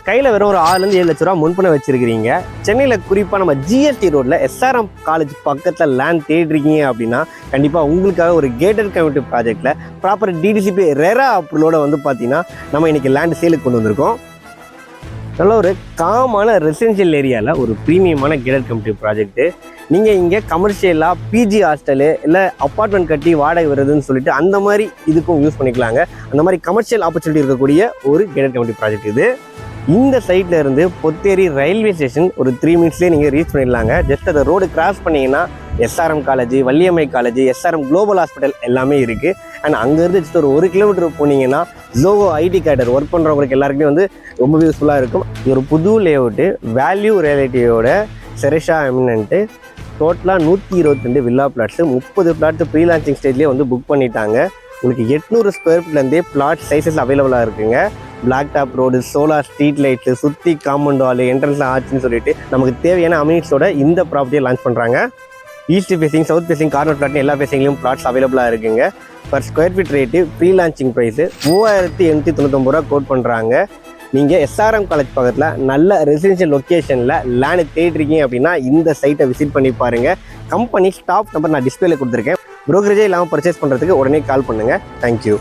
கையில் வெறும் ஒரு 6 to 7 லட்ச ரூபா முன்பணம் வச்சிருக்கிறீங்க, சென்னையில் குறிப்பாக நம்ம ஜிஎஸ்டி ரோட்டில் எஸ்ஆர்எம் காலேஜ் பக்கத்தில் லேண்ட் தேடிருக்கீங்க அப்படின்னா கண்டிப்பாக உங்களுக்காக ஒரு கேட்டட் கம்யூனிட்டி ப்ராஜெக்டில் ப்ராப்பர் டிடிசிபி ரெரா அப்ரூவோட வந்து பார்த்தீங்கன்னா நம்ம இன்றைக்கி லேண்ட் சேலுக்கு கொண்டு வந்திருக்கோம். நல்ல ஒரு காமான ரெசிடென்ஷியல் ஏரியாவில் ஒரு ப்ரீமியமான கேட்டட் கம்யூனிட்டி ப்ராஜெக்ட்டு. நீங்கள் இங்கே கமர்ஷியலாக பிஜி ஹாஸ்டலு இல்லை அப்பார்ட்மெண்ட் கட்டி வாடகை வருதுன்னு சொல்லிட்டு அந்த மாதிரி இதுக்கும் யூஸ் பண்ணிக்கலாங்க. அந்த மாதிரி கமர்ஷியல் ஆப்பர்ச்சுனிட்டி இருக்கக்கூடிய ஒரு கேட்டட் கம்யூனிட்டி ப்ராஜெக்ட் இது. இந்த சைட்டில் இருந்து பொத்தேரி ரயில்வே ஸ்டேஷன் ஒரு 3 minutesலேயே நீங்கள் ரீச் பண்ணிடலாங்க. ஜஸ்ட் அந்த ரோடு கிராஸ் பண்ணிங்கன்னா SRM college, Valliammai college, SRM global hospital எல்லாமே இருக்குது. அண்ட் அங்கேருந்து ஜஸ்ட் ஒரு 1 kilometer போனீங்கன்னா ஜோகோ ஐடி கேடர் ஒர்க் பண்ணுறவங்களுக்கு எல்லாருக்குமே வந்து ரொம்பவே யூஸ்ஃபுல்லாக இருக்கும். இது ஒரு புது லேஅவுட்டு, வேல்யூ ரியாலிட்டியோட செரிஷா எமினன்ட்டு. டோட்டலாக 122 villa plots, 30 plot pre launching ஸ்டேஜ்லேயே வந்து புக் பண்ணிட்டாங்க. உங்களுக்கு 800 square feetலேருந்தே பிளாட் சைஸஸ் அவைலபிளாக இருக்குங்க. Black top road, solar street lights, சுற்றி காம்பவுண்ட் வால், என்ட்ரன்ஸில் ஆச்சுன்னு சொல்லிட்டு நமக்கு தேவையான அமினிட்டிஸோட இந்த ப்ராப்பர்ட்டியை லான்ச் பண்ணுறாங்க. East facing, south facing, corner பிளாட்னு எல்லா ஃபேசிங்லையும் பிளாட்ஸ் அவைலபிளாக இருக்குங்க. Per square feet rate pre launching price 3899 ரூபா கோட் பண்ணுறாங்க. நீங்கள் எஸ்ஆர்எம் காலேஜ் பக்கத்தில் நல்ல ரெசிடென்ஷியல் லொக்கேஷனில் லேண்டு தேடிருக்கீங்க அப்படின்னா இந்த சைட்டை விசிட் பண்ணி பாருங்கள். கம்பெனி ஸ்டாஃப் நம்பர் நான் டிஸ்பிளேல கொடுத்துருக்கேன். ப்ரோக்கரேஜே இல்லாமல் பர்ச்சேஸ் பண்ணுறதுக்கு உடனே கால் பண்ணுங்கள். தேங்க்யூ.